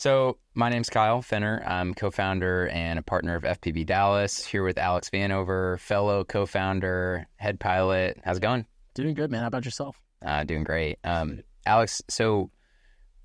So my name's Kyle Fenner. I'm co-founder and a partner of FPV Dallas, here with Alex Vanover, fellow co-founder, head pilot. How's it going? Doing good, man. How about yourself? Doing great. Alex, so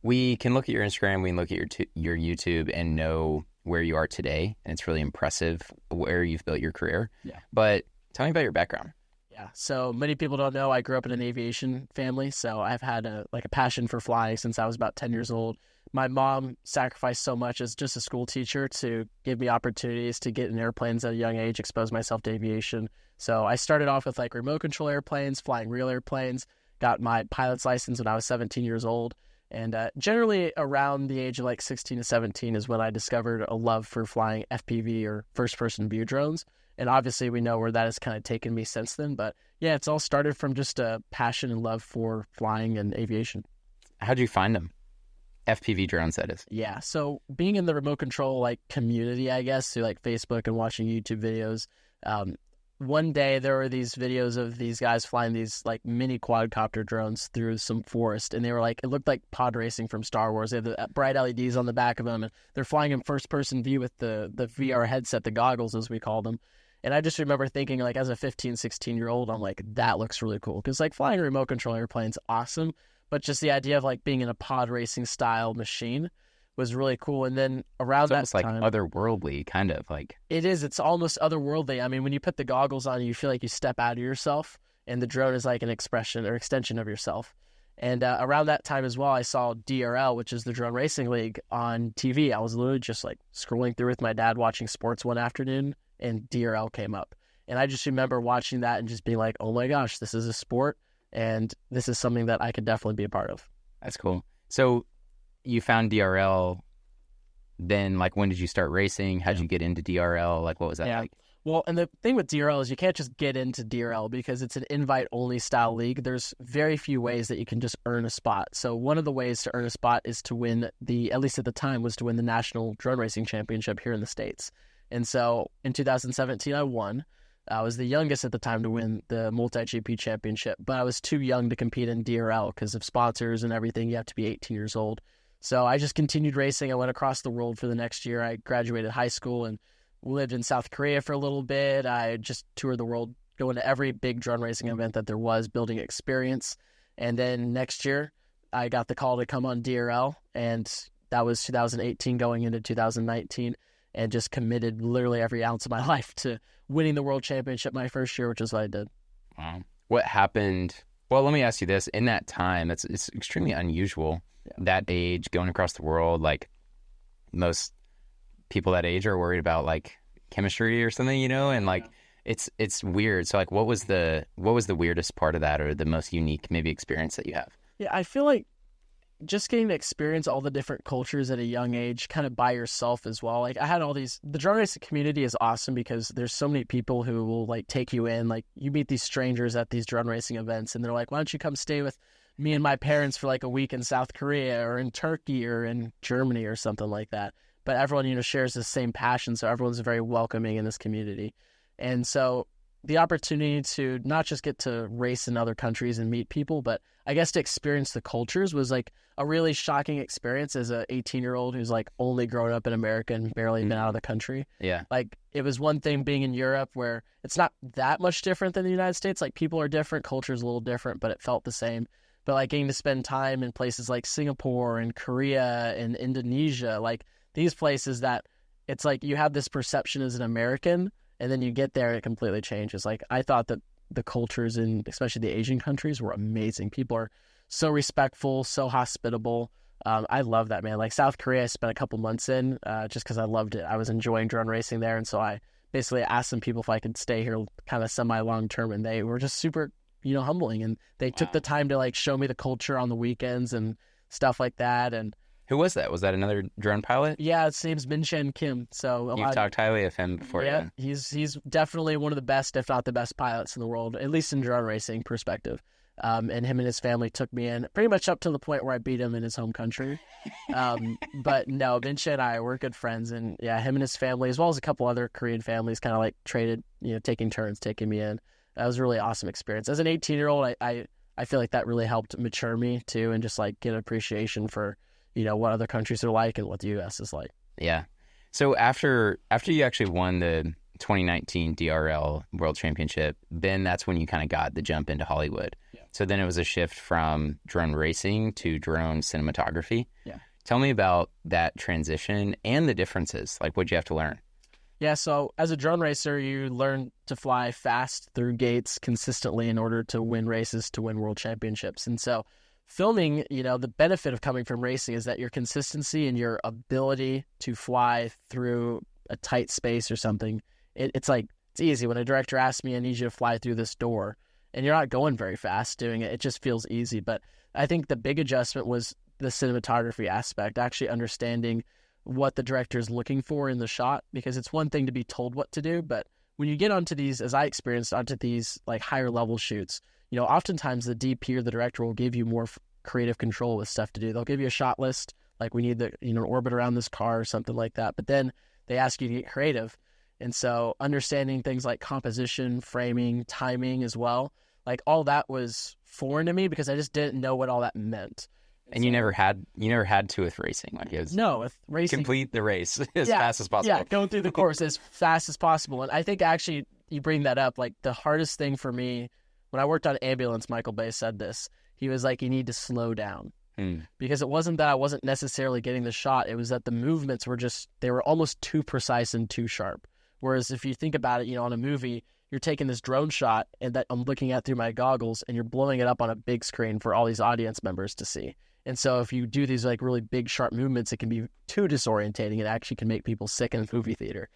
we can look at your Instagram, we can look at your YouTube and know where you are today. And it's really impressive where you've built your career. Yeah. But tell me about your background. Yeah. So many people don't know I grew up in an aviation family. So I've had a passion for flying since I was about 10 years old. My mom sacrificed so much as just a school teacher to give me opportunities to get in airplanes at a young age, expose myself to aviation. So I started off with remote control airplanes, flying real airplanes, got my pilot's license when I was 17 years old. And generally around the age of 16 to 17 is when I discovered a love for flying FPV or first-person view drones. And obviously we know where that has kind of taken me since then. But yeah, it's all started from just a passion and love for flying and aviation. How'd you find them? FPV drones, that is. Yeah, so being in the remote control community, I guess, through Facebook and watching YouTube videos, one day there were these videos of these guys flying these mini quadcopter drones through some forest, and they were it looked like pod racing from Star Wars. They had the bright LEDs on the back of them, and they're flying in first person view with the VR headset, the goggles as we call them. And I just remember thinking as a 15, 16-year-old, I'm that looks really cool, because flying a remote control airplane's awesome. But just the idea of being in a pod racing style machine was really cool. And then around that time, otherworldly, kind of it is. It's almost otherworldly. I mean, when you put the goggles on, you feel like you step out of yourself, and the drone is an expression or extension of yourself. And around that time as well, I saw DRL, which is the Drone Racing League, on TV. I was literally just scrolling through with my dad watching sports one afternoon, and DRL came up. And I just remember watching that and just being oh my gosh, this is a sport. And this is something that I could definitely be a part of. That's cool. So you found DRL, then when did you start racing? How'd you get into DRL? What was that like? Well, and the thing with DRL is you can't just get into DRL because it's an invite-only style league. There's very few ways that you can just earn a spot. So one of the ways to earn a spot is to win at least at the time, was to win the National Drone Racing Championship here in the States. And so in 2017, I won. I was the youngest at the time to win the multi-GP championship, but I was too young to compete in DRL because of sponsors and everything. You have to be 18 years old. So I just continued racing. I went across the world for the next year. I graduated high school and lived in South Korea for a little bit. I just toured the world, going to every big drone racing event that there was, building experience. And then next year, I got the call to come on DRL, and that was 2018 going into 2019. And just committed literally every ounce of my life to winning the world championship my first year, which is what I did. Wow. What happened? Well, let me ask you this. In that time, it's extremely unusual, that age, going across the world. Most people that age are worried about chemistry or something, and it's weird. So what was the weirdest part of that, or the most unique maybe experience that you have? Yeah, I feel just getting to experience all the different cultures at a young age, kind of by yourself as well. I had all these, the drone racing community is awesome because there's so many people who will take you in. You meet these strangers at these drone racing events, and they're why don't you come stay with me and my parents for a week in South Korea or in Turkey or in Germany or something like that. But everyone, shares the same passion. So everyone's very welcoming in this community. And so the opportunity to not just get to race in other countries and meet people, but I guess to experience the cultures was a really shocking experience as a 18-year-old who's only grown up in America and barely been out of the country. Yeah. It was one thing being in Europe where it's not that much different than the United States. People are different, culture's a little different, but it felt the same. But getting to spend time in places like Singapore and Korea and Indonesia, these places that it's you have this perception as an American, and then you get there and it completely changes. I thought that the cultures in especially the Asian countries were amazing. People are so respectful, so hospitable. I love that, man. South Korea, I spent a couple months in just because I loved it. I was enjoying drone racing there, and so I basically asked some people if I could stay here kind of semi-long term, and they were just super, humbling, and they took the time to show me the culture on the weekends and stuff like that. And who was that? Was that another drone pilot? Yeah, his name's Min-Chen Kim. So you've talked highly of him before. Yeah, he's definitely one of the best, if not the best pilots in the world, at least in drone racing perspective. And him and his family took me in pretty much up to the point where I beat him in his home country. But no, Min-Chen and I, we're good friends. And yeah, him and his family, as well as a couple other Korean families, kind of traded, taking turns, taking me in. That was a really awesome experience. As an 18-year-old, I feel like that really helped mature me too, and just get appreciation for, what other countries are like and what the U.S. is like. Yeah. So after you actually won the 2019 DRL World Championship, then that's when you kind of got the jump into Hollywood. Yeah. So then it was a shift from drone racing to drone cinematography. Yeah. Tell me about that transition and the differences. Like, what'd you have to learn? Yeah, so as a drone racer, you learn to fly fast through gates consistently in order to win races, to win world championships. And so filming, the benefit of coming from racing is that your consistency and your ability to fly through a tight space or something, it's easy. When a director asks me, I need you to fly through this door, and you're not going very fast doing it, it just feels easy. But I think the big adjustment was the cinematography aspect, actually understanding what the director is looking for in the shot, because it's one thing to be told what to do, but when you get onto these, as I experienced, onto these like higher level shoots, oftentimes the DP or the director will give you more creative control with stuff to do. They'll give you a shot list, like we need the orbit around this car or something like that, but then they ask you to get creative. And so understanding things like composition, framing, timing as well, like all that was foreign to me because I just didn't know what all that meant. And you never had to with racing. Like it was with racing, complete the race as fast as possible. Yeah, going through the course as fast as possible. And I think actually you bring that up. Like the hardest thing for me when I worked on Ambulance, Michael Bay said this. He was like, you need to slow down. Because it wasn't that I wasn't necessarily getting the shot. It was that the movements were they were almost too precise and too sharp. Whereas if you think about it, on a movie, you're taking this drone shot and that I'm looking at through my goggles and you're blowing it up on a big screen for all these audience members to see. And so if you do these like really big sharp movements, it can be too disorientating. It actually can make people sick in a movie theater.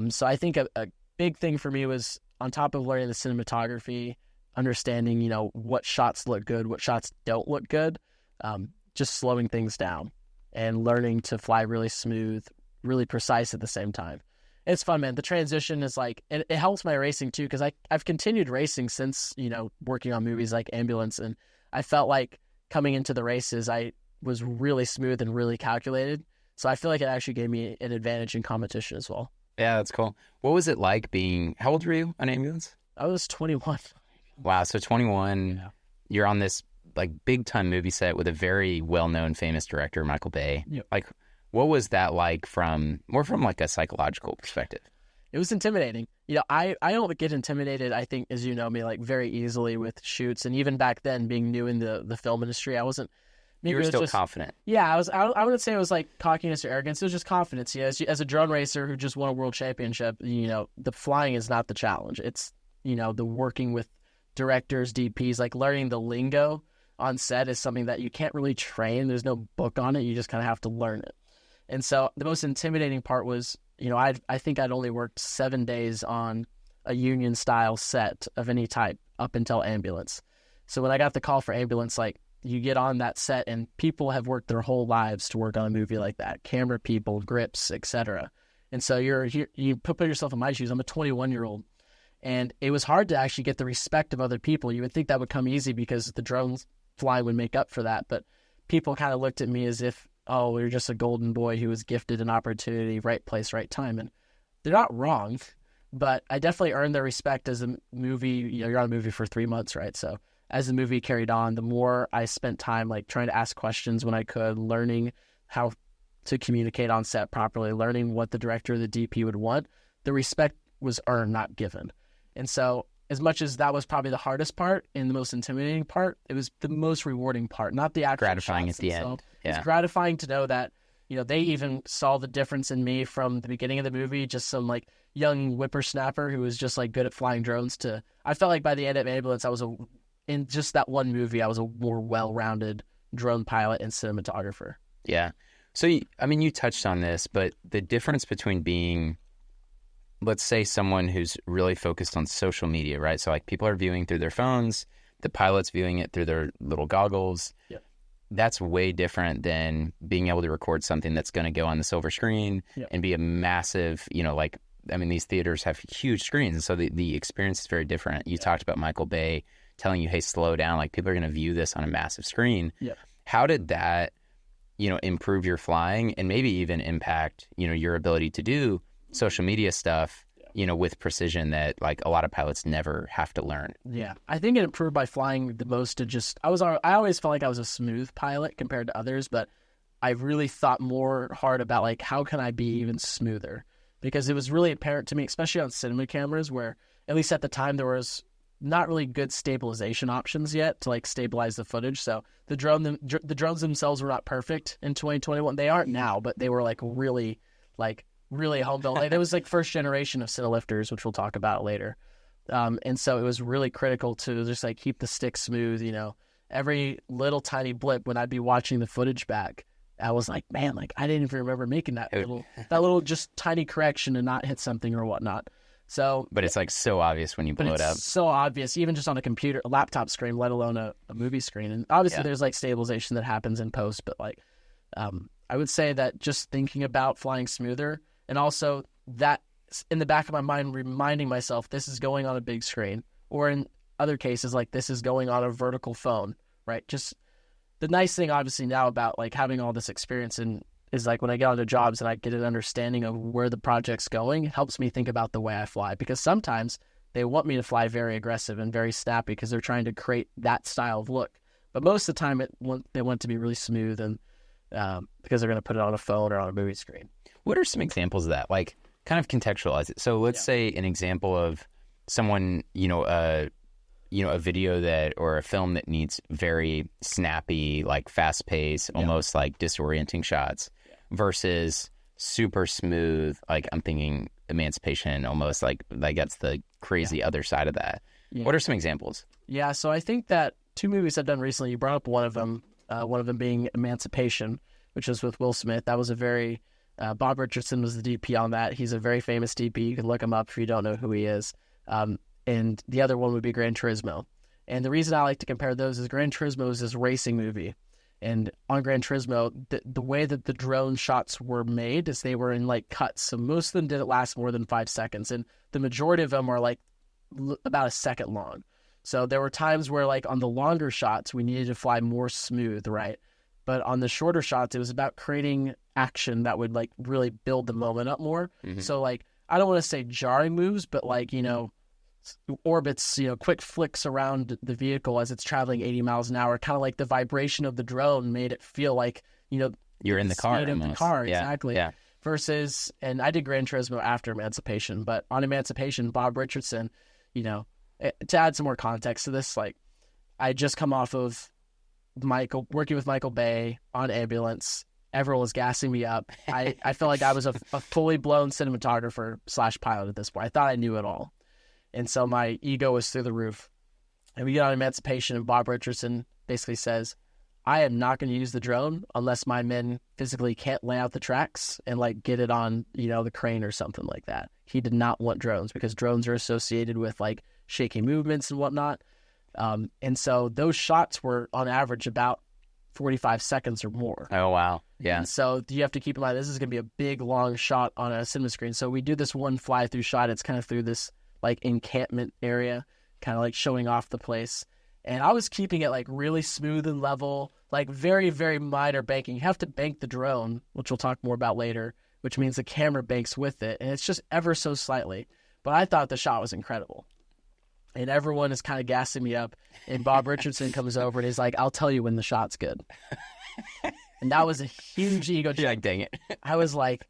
So I think a big thing for me was on top of learning the cinematography, understanding, what shots look good, what shots don't look good, just slowing things down and learning to fly really smooth, really precise at the same time. It's fun, man. The transition is like, it helps my racing too, because I've continued racing since, working on movies like Ambulance. And I felt like coming into the races, I was really smooth and really calculated. So I feel like it actually gave me an advantage in competition as well. Yeah, that's cool. What was it like how old were you on Ambulance? I was 21. Wow. So 21, You're on this like big time movie set with a very well-known famous director, Michael Bay. Yep. Like, what was that like more from like a psychological perspective? It was intimidating. I don't get intimidated, I think, as you know me, like very easily with shoots. And even back then, being new in the film industry, I wasn't. You were still confident. Yeah, I wouldn't say it was like cockiness or arrogance. It was just confidence. As a drone racer who just won a world championship, the flying is not the challenge. It's, the working with directors, DPs, like learning the lingo on set is something that you can't really train. There's no book on it. You just kind of have to learn it. And so the most intimidating part was, I think I'd only worked 7 days on a union style set of any type up until Ambulance. So when I got the call for Ambulance, like you get on that set and people have worked their whole lives to work on a movie like that, camera people, grips, etc. And so you put yourself in my shoes. I'm a 21-year-old. And it was hard to actually get the respect of other people. You would think that would come easy because the drones flying would make up for that. But people kind of looked at me as if, oh, you're just a golden boy who was gifted an opportunity, right place, right time. And they're not wrong, but I definitely earned their respect as a movie. You're on a movie for 3 months, right? So as the movie carried on, the more I spent time like trying to ask questions when I could, learning how to communicate on set properly, learning what the director or the DP would want, the respect was earned, not given. And so as much as that was probably the hardest part and the most intimidating part, it was the most rewarding part, not the actual gratifying at the themselves. end. Yeah. It's gratifying to know that, they even saw the difference in me from the beginning of the movie, just some like young whippersnapper who was just like good at flying drones to, I felt like by the end of Ambulance, in just that one movie, I was a more well-rounded drone pilot and cinematographer. Yeah. So, you touched on this, but the difference between being, let's say, someone who's really focused on social media, right? So like people are viewing through their phones, the pilot's viewing it through their little goggles. Yeah. That's way different than being able to record something that's going to go on the silver screen and be a massive, these theaters have huge screens. And so the experience is very different. You talked about Michael Bay telling you, hey, slow down. Like people are going to view this on a massive screen. Yeah. How did that, improve your flying and maybe even impact, your ability to do social media stuff, with precision that like a lot of pilots never have to learn? Yeah. I think it improved by flying the most to just, I always felt like I was a smooth pilot compared to others, but I really thought more hard about like how can I be even smoother, because it was really apparent to me, especially on cinema cameras, where at least at the time there was not really good stabilization options yet to like stabilize the footage. So the drones themselves were not perfect in 2021. They aren't now, but they were like really home built. Like, there was like first generation of Cinelifters, which we'll talk about later. And so it was really critical to just like keep the stick smooth, you know. Every little tiny blip when I'd be watching the footage back, I was like, man, like I didn't even remember making that little just tiny correction and not hit something or whatnot. So, but it's like so obvious when you blow it up. So obvious, even just on a laptop screen, let alone a movie screen. And obviously, there's like stabilization that happens in post, but like, I would say that just thinking about flying smoother, and also that in the back of my mind, reminding myself this is going on a big screen, or in other cases, like this is going on a vertical phone, right? Just the nice thing, obviously, now about like having all this experience is like when I get onto jobs and I get an understanding of where the project's going, it helps me think about the way I fly, because sometimes they want me to fly very aggressive and very snappy because they're trying to create that style of look. But most of the time, they want it to be really smooth, and because they're going to put it on a phone or on a movie screen. What are some examples of that? Like, kind of contextualize it. So let's say an example of someone, a video that, or a film that needs very snappy, like fast pace, almost like disorienting shots, versus super smooth. Like, I'm thinking Emancipation, almost like that's the crazy other side of that. Yeah. What are some examples? Yeah, so I think that 2 movies I've done recently, you brought up one of them being Emancipation, which was with Will Smith. That was a very Bob Richardson was the DP on that. He's a very famous DP. You can look him up if you don't know who he is. And the other one would be Gran Turismo. And the reason I like to compare those is Gran Turismo is this racing movie. And on Gran Turismo, the way that the drone shots were made is they were in like cuts. So most of them didn't last more than 5 seconds. And the majority of them are like about a second long. So there were times where like on the longer shots, we needed to fly more smooth, right? But on the shorter shots, it was about creating action that would like really build the moment up more. Mm-hmm. So like, I don't want to say jarring moves, but like, orbits, quick flicks around the vehicle as it's traveling 80 miles an hour, kind of like the vibration of the drone made it feel like, you're in the car. In the car, exactly. Yeah. Versus, and I did Gran Turismo after Emancipation, but on Emancipation, Bob Richardson, to add some more context to this, like I had just come off of working with Michael Bay on Ambulance. Everyone was gassing me up. I felt like I was a fully blown cinematographer / pilot at this point. I thought I knew it all. And so my ego was through the roof. And we get on Emancipation, and Bob Richardson basically says, I am not going to use the drone unless my men physically can't lay out the tracks and like get it on, the crane or something like that. He did not want drones because drones are associated with like shaky movements and whatnot. And so those shots were on average about 45 seconds or more. Oh, wow. Yeah. And so you have to keep in mind, this is going to be a big, long shot on a cinema screen. So we do this one fly through shot. It's kind of through this like encampment area, kind of like showing off the place. And I was keeping it like really smooth and level, like very, very minor banking. You have to bank the drone, which we'll talk more about later, which means the camera banks with it. And it's just ever so slightly. But I thought the shot was incredible. And everyone is kind of gassing me up. And Bob Richardson comes over and he's like, I'll tell you when the shot's good. And that was a huge ego check. You're like, dang it. I was like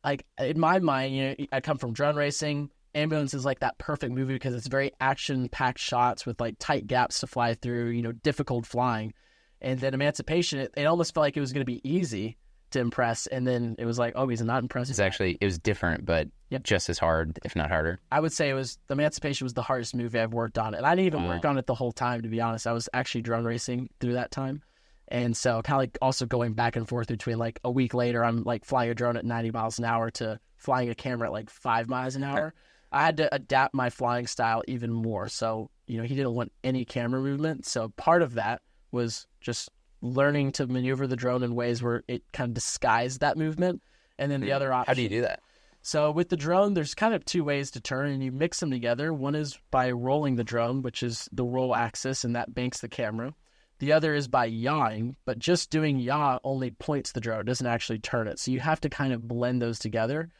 in my mind, I come from drone racing. Ambulance is like that perfect movie because it's very action-packed shots with like tight gaps to fly through, difficult flying. And then Emancipation, it almost felt like it was going to be easy to impress. And then it was like, oh, he's not impressed. It was different, but just as hard, if not harder. I would say Emancipation was the hardest movie I've worked on. And I didn't even work on it the whole time, to be honest. I was actually drone racing through that time. And so kind of like also going back and forth between like a week later, I'm like flying a drone at 90 miles an hour to flying a camera at like 5 miles an hour. I had to adapt my flying style even more. So, he didn't want any camera movement. So part of that was just learning to maneuver the drone in ways where it kind of disguised that movement. And then the other option. How do you do that? So with the drone, there's kind of 2 ways to turn, and you mix them together. One is by rolling the drone, which is the roll axis, and that banks the camera. The other is by yawing, but just doing yaw only points the drone. It doesn't actually turn it. So you have to kind of blend those together.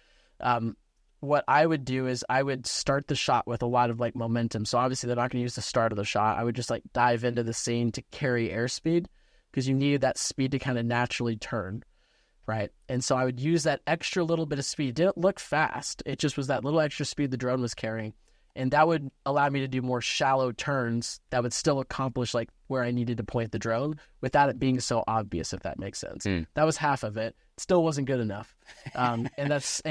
What I would do is I would start the shot with a lot of like momentum. So obviously they're not going to use the start of the shot. I would just like dive into the scene to carry airspeed. because you needed that speed to kind of naturally turn, right? And so I would use that extra little bit of speed. It didn't look fast. It just was that little extra speed the drone was carrying. And that would allow me to do more shallow turns that would still accomplish like where I needed to point the drone without it being so obvious, if that makes sense. That was half of it. Still wasn't good enough. And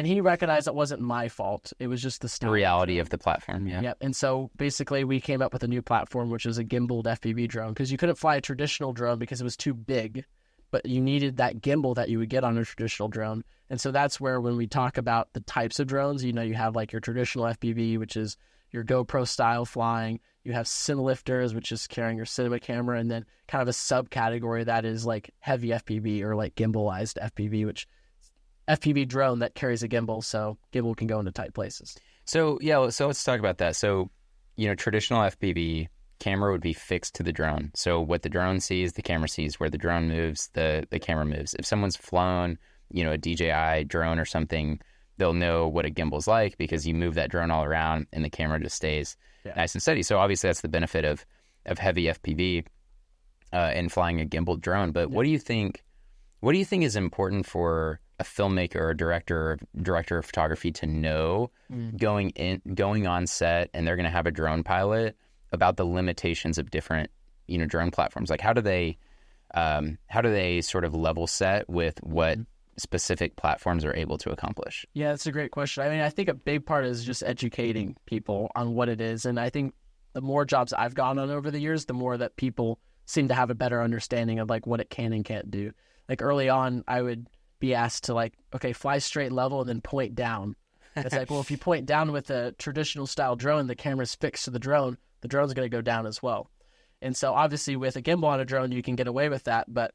he recognized it wasn't my fault. It was just the reality of the platform. Yeah. Yep. And so basically we came up with a new platform, which is a gimbaled FPV drone, because you couldn't fly a traditional drone because it was too big, but you needed that gimbal that you would get on a traditional drone. And so that's where, when we talk about the types of drones, you have like your traditional FPV, which is your GoPro style flying. You have Cinelifters, which is carrying your cinema camera, and then kind of a subcategory that is like heavy FPV or like gimbalized FPV, which FPV drone that carries a gimbal, so gimbal can go into tight places. So let's talk about that. So, traditional FPV camera would be fixed to the drone. So what the drone sees, the camera sees. Where the drone moves, the camera moves. If someone's flown, a DJI drone or something, they'll know what a gimbal's like because you move that drone all around and the camera just stays nice and steady. So obviously that's the benefit of heavy FPV and flying a gimbal drone. But what do you think is important for a filmmaker or director of photography to know going on set, and they're going to have a drone pilot, about the limitations of different drone platforms? Like how do they sort of level set with what specific platforms are able to accomplish? Yeah, that's a great question. I mean, I think a big part is just educating people on what it is. And I think the more jobs I've gone on over the years, the more that people seem to have a better understanding of like what it can and can't do. Like early on, I would be asked to like, okay, fly straight level and then point down. It's like, well, if you point down with a traditional style drone, the camera's fixed to the drone's going to go down as well. And so obviously with a gimbal on a drone, you can get away with that. But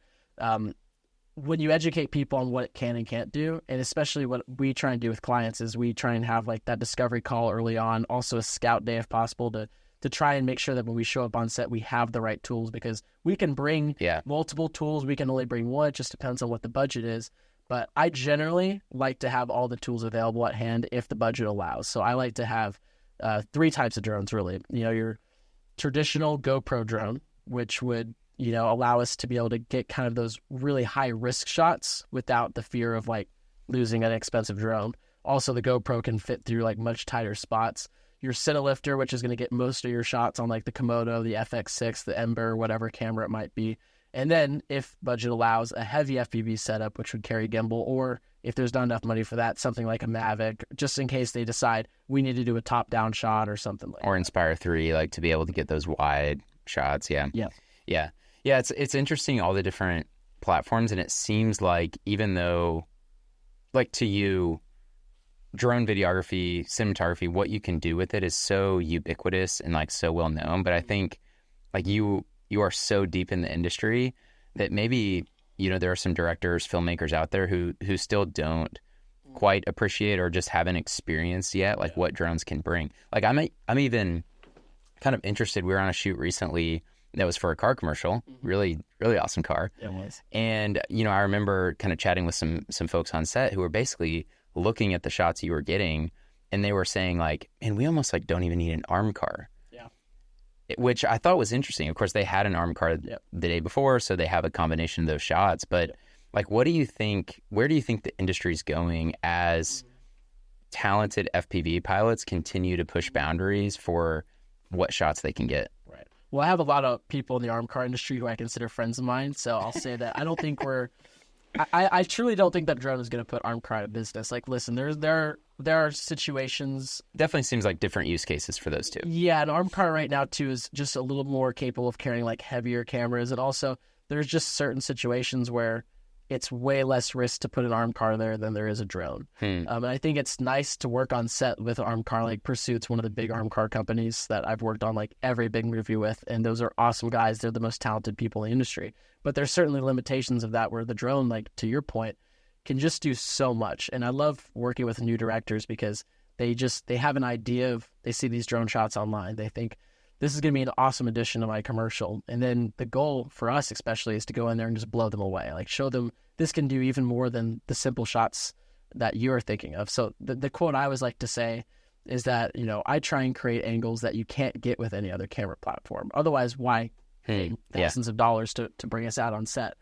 when you educate people on what it can and can't do, and especially what we try and do with clients is we try and have like that discovery call early on, also a scout day if possible, to try and make sure that when we show up on set, we have the right tools, because we can bring multiple tools. We can only bring one. It just depends on what the budget is. But I generally like to have all the tools available at hand if the budget allows. So I like to have 3 types of drones, really. Your traditional GoPro drone, which would allow us to be able to get kind of those really high risk shots without the fear of like losing an expensive drone. Also, the GoPro can fit through like much tighter spots. Your Cinelifter, which is going to get most of your shots on like the Komodo, the FX6, the Ember, whatever camera it might be. And then if budget allows, a heavy FPV setup, which would carry gimbal, or if there's not enough money for that, something like a Mavic, just in case they decide we need to do a top-down shot or something like that. Or Inspire 3, like to be able to get those wide shots. Yeah. It's interesting, all the different platforms, and it seems like even though, like to you, drone videography, cinematography, what you can do with it is so ubiquitous and like so well known. But I think like you are so deep in the industry that maybe there are some directors, filmmakers out there who still don't quite appreciate or just haven't experienced yet like what drones can bring. Like I'm even kind of interested. We were on a shoot recently that was for a car commercial, really, really awesome car. It was. And, I remember kind of chatting with some folks on set who were basically looking at the shots you were getting, and they were saying like, man, we almost like don't even need an arm car. Yeah. Which I thought was interesting. Of course, they had an arm car the day before, so they have a combination of those shots. But like, where do you think the industry's going as talented FPV pilots continue to push boundaries for what shots they can get? Right. Well, I have a lot of people in the arm car industry who I consider friends of mine, so I'll say that I don't think I truly don't think that drone is going to put arm car out of business. Like, listen, there are situations. Definitely seems like different use cases for those two. Yeah, an arm car right now too is just a little more capable of carrying like heavier cameras, and also there's just certain situations where it's way less risk to put an arm car there than there is a drone. And I think it's nice to work on set with an arm car. Like Pursuit's one of the big arm car companies that I've worked on like every big movie with, and those are awesome guys. They're the most talented people in the industry. But there's certainly limitations of that where the drone, like to your point, can just do so much. And I love working with new directors because they have an idea of, they see these drone shots online. They think this is going to be an awesome addition to my commercial. And then the goal for us especially is to go in there and just blow them away. Like show them this can do even more than the simple shots that you're thinking of. So the quote I always like to say is that, I try and create angles that you can't get with any other camera platform. Otherwise, why paying thousands of dollars to bring us out on set.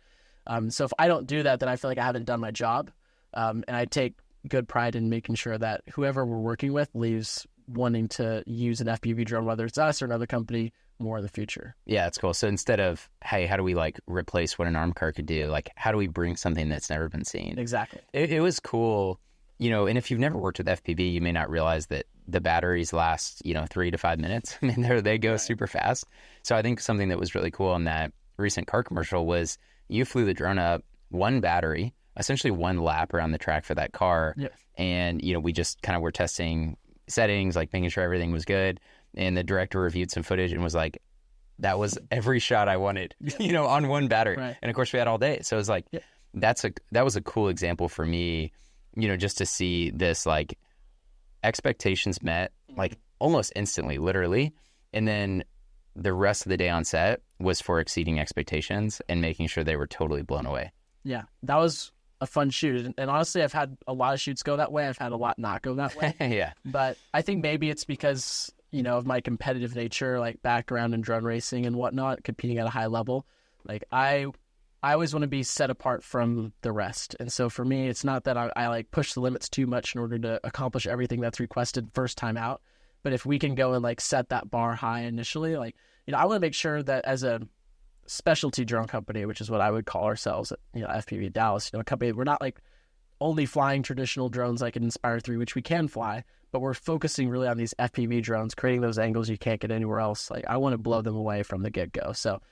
So if I don't do that, then I feel like I haven't done my job. And I take good pride in making sure that whoever we're working with leaves wanting to use an FPV drone, whether it's us or another company, more in the future. Yeah, it's cool. So instead of, hey, how do we like replace what an arm car could do? Like, how do we bring something that's never been seen? Exactly. It was cool, and if you've never worked with FPV, you may not realize that the batteries last, 3 to 5 minutes. I mean, they go super fast. So I think something that was really cool in that recent car commercial was you flew the drone up, one battery, essentially one lap around the track for that car. Yep. And, we just kind of were testing settings, like making sure everything was good. And the director reviewed some footage and was like, that was every shot I wanted, on one battery. Right. And of course we had all day. So it was like, that was a cool example for me, just to see this like expectations met like almost instantly, literally. And then the rest of the day on set was for exceeding expectations and making sure they were totally blown away. Yeah, that was a fun shoot. And honestly, I've had a lot of shoots go that way. I've had a lot not go that way. Yeah. But I think maybe it's because, of my competitive nature, like background in drone racing and whatnot, competing at a high level. Like I always want to be set apart from the rest. And so for me, it's not that I like push the limits too much in order to accomplish everything that's requested first time out. But if we can go and like set that bar high initially, like, I want to make sure that as a specialty drone company, which is what I would call ourselves at, FPV Dallas, a company, we're not like only flying traditional drones like an Inspire 3, which we can fly, but we're focusing really on these FPV drones, creating those angles you can't get anywhere else. Like I want to blow them away from the get-go. So,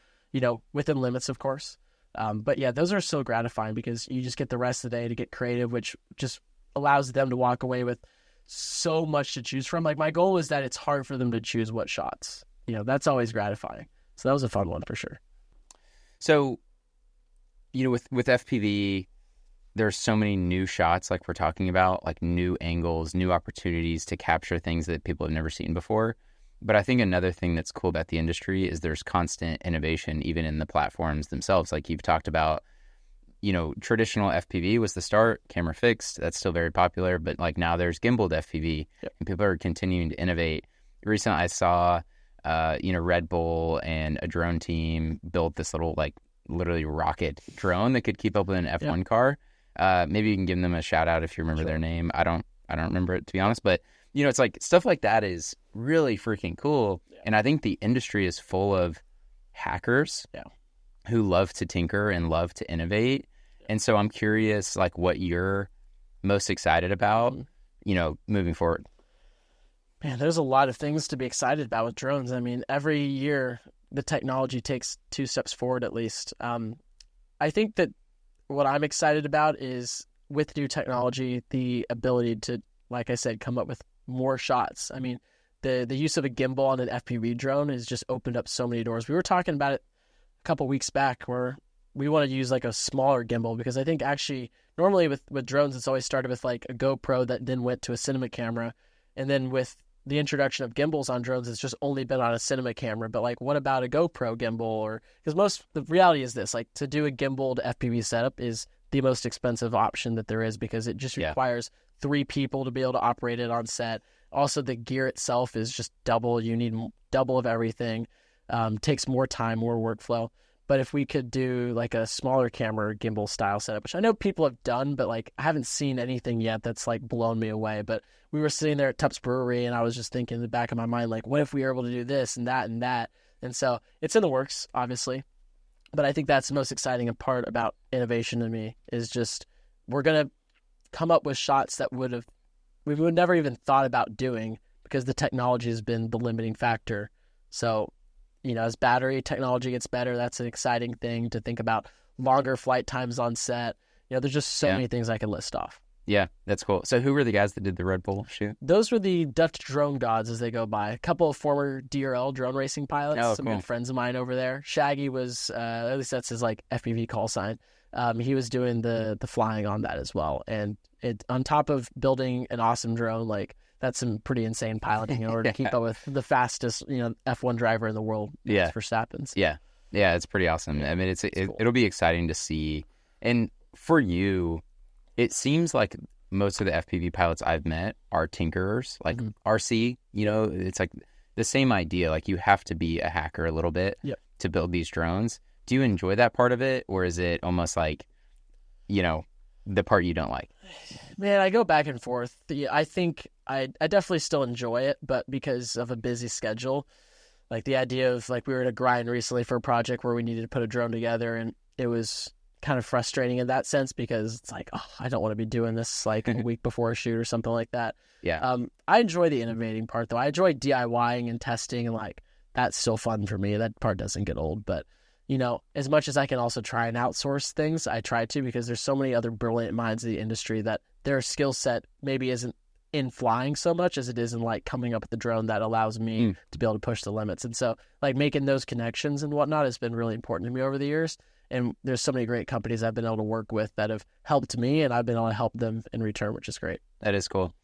within limits, of course. But yeah, those are so gratifying because you just get the rest of the day to get creative, which just allows them to walk away with so much to choose from. Like my goal is that it's hard for them to choose what shots. That's always gratifying. So that was a fun one for sure. So, with FPV, there's so many new shots like we're talking about, like new angles, new opportunities to capture things that people have never seen before. But I think another thing that's cool about the industry is there's constant innovation, even in the platforms themselves. Like you've talked about, traditional FPV was the start, camera fixed. That's still very popular. But like now there's gimbaled FPV, and people are continuing to innovate. Recently, I saw, Red Bull and a drone team built this little like literally rocket drone that could keep up with an F1 car. Maybe you can give them a shout out if you remember their name. I don't remember it, to be honest, but it's like stuff like that is really freaking cool. Yeah. And I think the industry is full of hackers who love to tinker and love to innovate. Yeah. And so I'm curious, like what you're most excited about, moving forward. Man, there's a lot of things to be excited about with drones. I mean, every year the technology takes 2 steps forward at least. I think that what I'm excited about is with new technology, the ability to, like I said, come up with more shots. I mean, the use of a gimbal on an FPV drone has just opened up so many doors. We were talking about it a couple weeks back where we want to use like a smaller gimbal because I think actually normally with drones, it's always started with like a GoPro that then went to a cinema camera. And then with the introduction of gimbals on drones, it's just only been on a cinema camera. But like, what about a GoPro gimbal? Or because the reality is this, like to do a gimbaled FPV setup is the most expensive option that there is because it just requires 3 people to be able to operate it on set. Also, the gear itself is just double. You need double of everything. Takes more time, more workflow. But if we could do like a smaller camera gimbal style setup, which I know people have done, but like I haven't seen anything yet that's like blown me away. But we were sitting there at Tup's Brewery and I was just thinking in the back of my mind, like, what if we were able to do this and that and that? And so it's in the works, obviously. But I think that's the most exciting part about innovation to me is just we're going to come up with shots that we would never even thought about doing because the technology has been the limiting factor. So, as battery technology gets better, that's an exciting thing to think about. Longer flight times on set. There's just so many things I can list off. Yeah, that's cool. So who were the guys that did the Red Bull shoot? Those were the Dutch drone gods as they go by. A couple of former DRL drone racing pilots, some good friends of mine over there. Shaggy was, at least that's his like FPV call sign. He was doing the flying on that as well. And it on top of building an awesome drone, like that's some pretty insane piloting in order to keep up with the fastest, F1 driver in the world. Yeah. Verstappen's. Yeah. Yeah. It's pretty awesome. I mean, cool. It'll be exciting to see. And for you, it seems like most of the FPV pilots I've met are tinkerers, like RC, it's like the same idea. Like, you have to be a hacker a little bit to build these drones. Do you enjoy that part of it, or is it almost like, the part you don't like? Man, I go back and forth. I think I definitely still enjoy it, but because of a busy schedule, like the idea of like we were in a grind recently for a project where we needed to put a drone together, and it was kind of frustrating in that sense because it's like, oh, I don't want to be doing this like a week before a shoot or something like that. Yeah. I enjoy the innovating part though. I enjoy DIYing and testing, and like that's still fun for me. That part doesn't get old, but as much as I can also try and outsource things, I try to, because there's so many other brilliant minds in the industry that their skill set maybe isn't in flying so much as it is in like coming up with the drone that allows me to be able to push the limits. And so like making those connections and whatnot has been really important to me over the years. And there's so many great companies I've been able to work with that have helped me, and I've been able to help them in return, which is great. That is cool.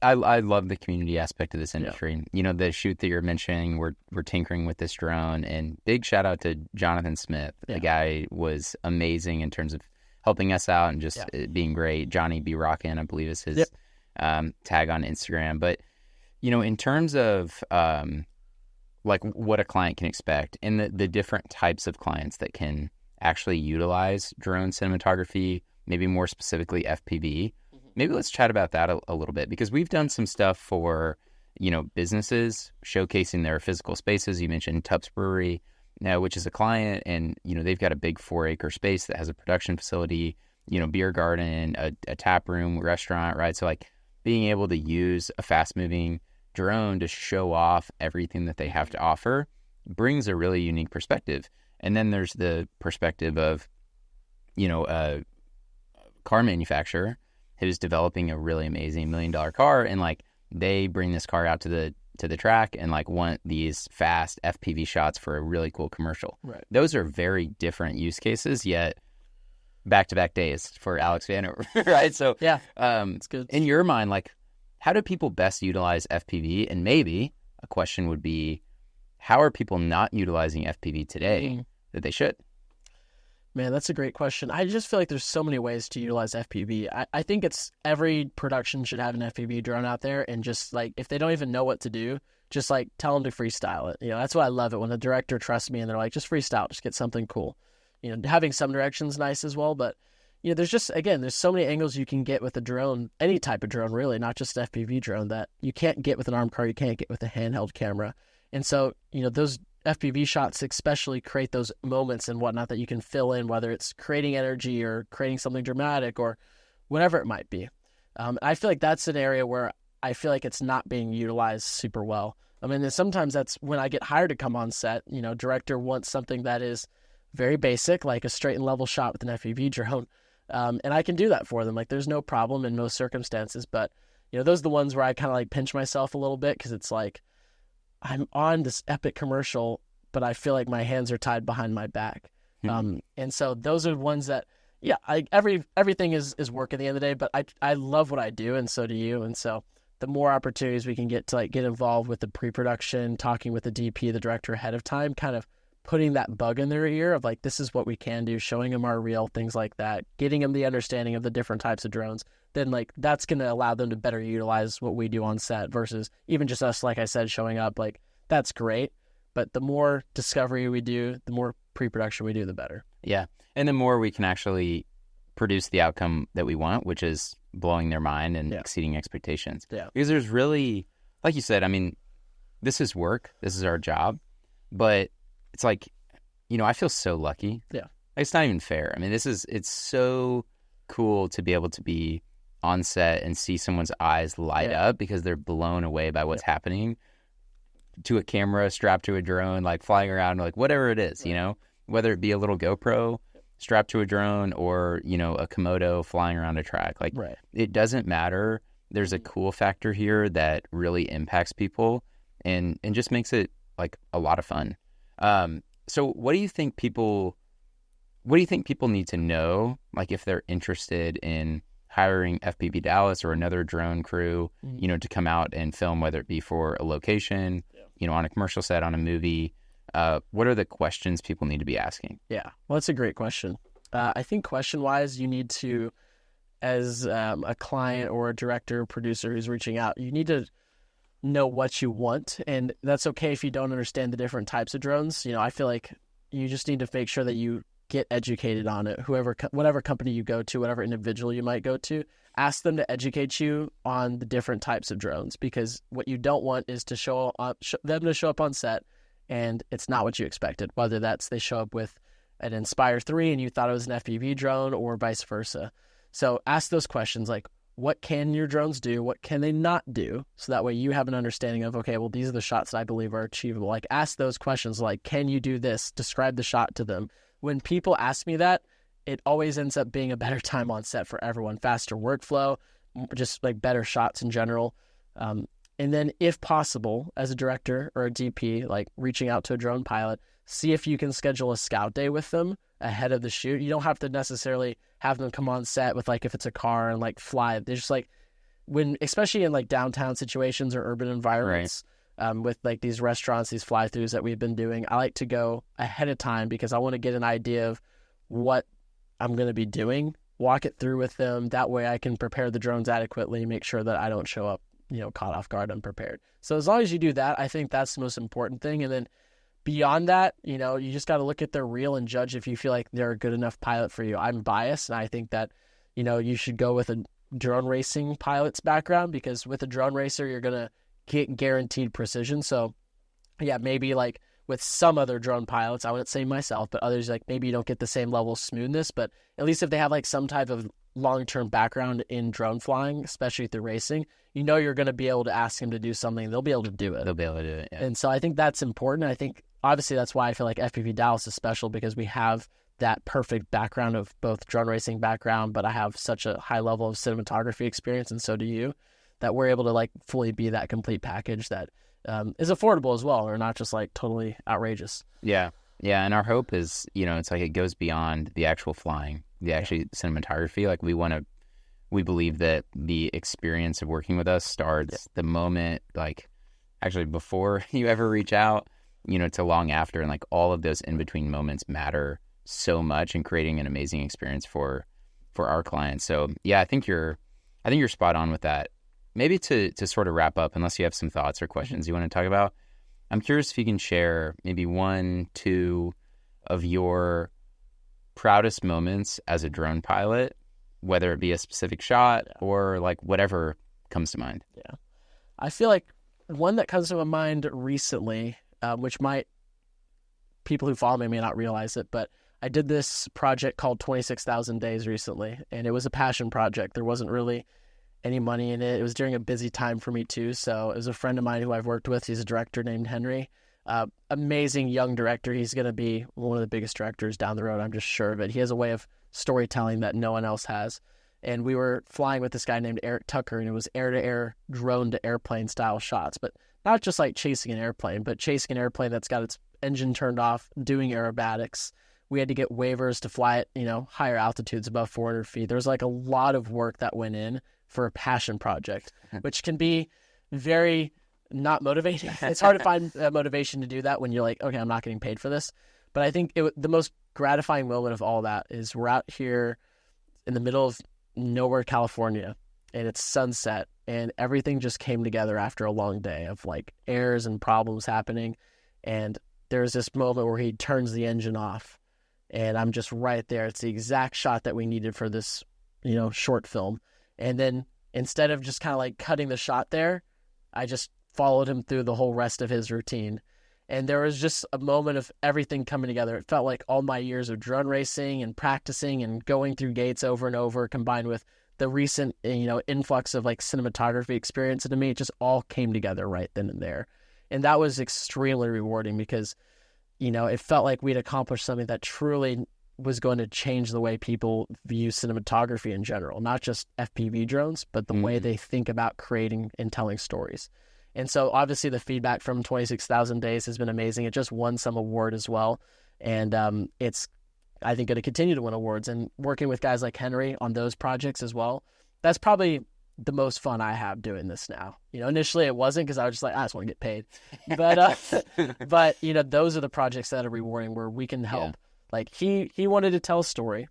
I love the community aspect of this industry. The shoot that you're mentioning, we're tinkering with this drone, and big shout out to Jonathan Smith. The guy was amazing in terms of helping us out and just being great. Johnny B. Rockin', I believe is his tag on Instagram. But, in terms of like what a client can expect and the different types of clients that can actually utilize drone cinematography, maybe more specifically FPV, maybe let's chat about that a little bit, because we've done some stuff for, businesses showcasing their physical spaces. You mentioned Tubbs Brewery, which is a client, and, they've got a big 4-acre space that has a production facility, beer garden, a tap room, restaurant, right? So like being able to use a fast moving drone to show off everything that they have to offer brings a really unique perspective. And then there's the perspective of, a car manufacturer who's developing a really amazing $1 million car, and like they bring this car out to the track and like want these fast FPV shots for a really cool commercial. Right. Those are very different use cases, yet back-to-back days for Alex Vanover, right? So it's good. In your mind, like, how do people best utilize FPV? And maybe a question would be, how are people not utilizing FPV today that they should? Man, that's a great question. I just feel like there's so many ways to utilize FPV. I think it's every production should have an FPV drone out there, and just like if they don't even know what to do, just like tell them to freestyle it. That's why I love it when the director trusts me and they're like, just freestyle, just get something cool. Having some direction's nice as well, but there's just, again, there's so many angles you can get with a drone, any type of drone really, not just an FPV drone, that you can't get with an armed car, you can't get with a handheld camera. And so, those FPV shots especially create those moments and whatnot that you can fill in, whether it's creating energy or creating something dramatic or whatever it might be. I feel like that's an area where I feel like it's not being utilized super well. I mean, sometimes that's when I get hired to come on set, director wants something that is very basic, like a straight and level shot with an FPV drone. And I can do that for them. Like, there's no problem in most circumstances, but those are the ones where I kind of like pinch myself a little bit, because it's like, I'm on this epic commercial, but I feel like my hands are tied behind my back. And so those are ones that, everything is work at the end of the day, but I love what I do, and so do you. And so the more opportunities we can get to like get involved with the pre-production, talking with the DP, the director ahead of time, kind of putting that bug in their ear of like, this is what we can do, showing them our reel, things like that, getting them the understanding of the different types of drones, then like that's going to allow them to better utilize what we do on set versus even just us, like I said, showing up. Like, that's great, but the more discovery we do, the more pre-production we do, the better. Yeah. And the more we can actually produce the outcome that we want, which is blowing their mind and exceeding expectations. Yeah. Because there's really, like you said, I mean, this is work, this is our job, but it's like, I feel so lucky. Yeah. It's not even fair. I mean, it's so cool to be able to be on set and see someone's eyes light up because they're blown away by what's happening, to a camera strapped to a drone, like flying around, like whatever it is, whether it be a little GoPro strapped to a drone or, a Komodo flying around a track. Like, it doesn't matter. There's a cool factor here that really impacts people and just makes it like a lot of fun. So what do you think people need to know, like if they're interested in hiring FPV Dallas or another drone crew, to come out and film, whether it be for a location, on a commercial set, on a movie? What are the questions people need to be asking? Yeah, well, that's a great question. I think question-wise, you need to, as a client or a director or producer who's reaching out, you need to know what you want, and that's okay if you don't understand the different types of drones. I feel like you just need to make sure that you get educated on it. Whatever company you go to, whatever individual you might go to, ask them to educate you on the different types of drones, because what you don't want is to them to show up on set and it's not what you expected, whether that's they show up with an Inspire 3 and you thought it was an FPV drone, or vice versa. So ask those questions like, what can your drones do? What can they not do? So that way you have an understanding of, okay, well, these are the shots that I believe are achievable. Like, ask those questions like, can you do this? Describe the shot to them. When people ask me that, it always ends up being a better time on set for everyone. Faster workflow, just like better shots in general. And then if possible, as a director or a DP, like reaching out to a drone pilot, see if you can schedule a scout day with them ahead of the shoot. You don't have to necessarily have them come on set with, like, if it's a car and like fly. They're just like, especially in like downtown situations or urban environments, with like these restaurants, these fly-throughs that we've been doing, I like to go ahead of time because I want to get an idea of what I'm going to be doing, walk it through with them. That way I can prepare the drones adequately, make sure that I don't show up, caught off guard, unprepared. So as long as you do that, I think that's the most important thing. And then beyond that, you just got to look at their reel and judge if you feel like they're a good enough pilot for you. I'm biased, and I think that, you should go with a drone racing pilot's background, because with a drone racer, you're going to get guaranteed precision. So yeah, maybe like with some other drone pilots, I wouldn't say myself, but others, like maybe you don't get the same level of smoothness, but at least if they have like some type of long-term background in drone flying, especially through racing, you're going to be able to ask them to do something. They'll be able to do it. They'll be able to do it. Yeah. And so I think that's important. I think obviously that's why I feel like FPV Dallas is special, because we have that perfect background of both drone racing background, but I have such a high level of cinematography experience, and so do you, that we're able to like fully be that complete package that is affordable as well, or not just like totally outrageous. Yeah. Yeah. And our hope is, it's like it goes beyond the actual flying, the actual cinematography. Like we believe that the experience of working with us starts the moment, like actually before you ever reach out, to long after. And like all of those in-between moments matter so much in creating an amazing experience for our clients. So yeah, I think you're spot on with that. Maybe to sort of wrap up, unless you have some thoughts or questions you want to talk about, I'm curious if you can share maybe 1, 2 of your proudest moments as a drone pilot, whether it be a specific shot or like whatever comes to mind. Yeah. I feel like one that comes to my mind recently, which people who follow me may not realize it, but I did this project called 26,000 Days recently, and it was a passion project. There wasn't really any money in it. It was during a busy time for me too. So it was a friend of mine who I've worked with. He's a director named Henry. Amazing young director. He's going to be one of the biggest directors down the road, I'm just sure of it. He has a way of storytelling that no one else has. And we were flying with this guy named Eric Tucker, and it was air-to-air, drone-to-airplane style shots. But not just like chasing an airplane, but chasing an airplane that's got its engine turned off, doing aerobatics. We had to get waivers to fly at, higher altitudes above 400 feet. There's like a lot of work that went in for a passion project, which can be very not motivating. It's hard to find motivation to do that when you're like, okay, I'm not getting paid for this. But I think the most gratifying moment of all that is we're out here in the middle of nowhere, California, and it's sunset, and everything just came together after a long day of like errors and problems happening. And there's this moment where he turns the engine off, and I'm just right there. It's the exact shot that we needed for this, short film. And then instead of just kind of like cutting the shot there, I just followed him through the whole rest of his routine. And there was just a moment of everything coming together. It felt like all my years of drone racing and practicing and going through gates over and over, combined with the recent, influx of like cinematography experience. And to me, it just all came together right then and there. And that was extremely rewarding because, it felt like we'd accomplished something that truly was going to change the way people view cinematography in general, not just FPV drones, but the way they think about creating and telling stories. And so obviously the feedback from 26,000 Days has been amazing. It just won some award as well. And it's, I think, going to continue to win awards. And working with guys like Henry on those projects as well, that's probably the most fun I have doing this now. Initially it wasn't, because I was just like, I just want to get paid. But those are the projects that are rewarding, where we can help. Like he wanted to tell a story,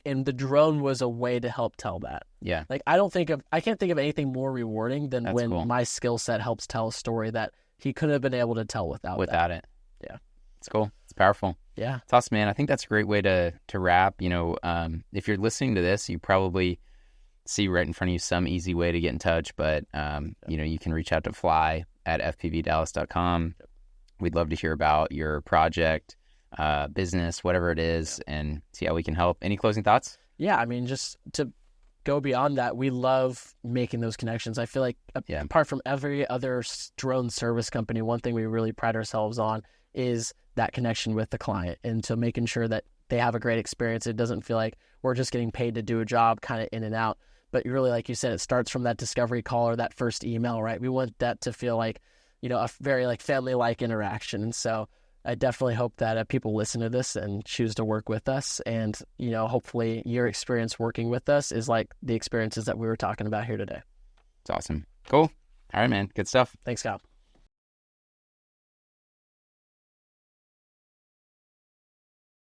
and the drone was a way to help tell that. Yeah. Like I can't think of anything more rewarding than That's when cool. my skill set helps tell a story that he couldn't have been able to tell without it. Yeah. It's cool. It's powerful. Yeah. It's awesome, man. I think that's a great way to wrap. You know, if you're listening to this, you probably see right in front of you some easy way to get in touch, but you know, you can reach out to Fly at fpvdallas.com. We'd love to hear about your project, business, whatever it is, and see how we can help. Any closing thoughts? Yeah, I mean, just to go beyond that, we love making those connections. I feel like apart from every other drone service company, one thing we really pride ourselves on is that connection with the client and to making sure that they have a great experience. It doesn't feel like we're just getting paid to do a job kind of in and out. But really, like you said, it starts from that discovery call or that first email, right? We want that to feel like, you know, a very like family-like interaction. And so I definitely hope that people listen to this and choose to work with us. And, you know, hopefully your experience working with us is like the experiences that we were talking about here today. It's awesome. Cool. All right, man. Good stuff. Thanks, Kyle.